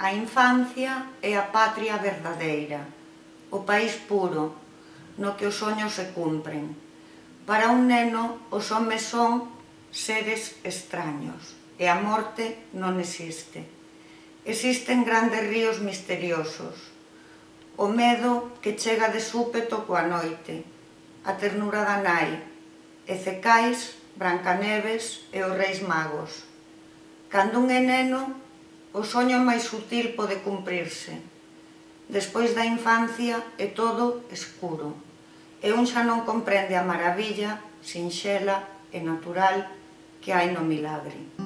A infancia é a patria verdadeira, o país puro, no que os soños se cumpren. Para un neno, os homes son seres extraños e a morte non existe. Existen grandes ríos misteriosos, o medo que chega de súpeto coa noite, a ternura da nai, Ececais, Brancaneves e os Reis Magos. Cando un é neno, o soño máis sutil pode cumprirse. Despois da infancia é todo escuro, e un xa non comprende a maravilla sinxela e natural que hai no milagre.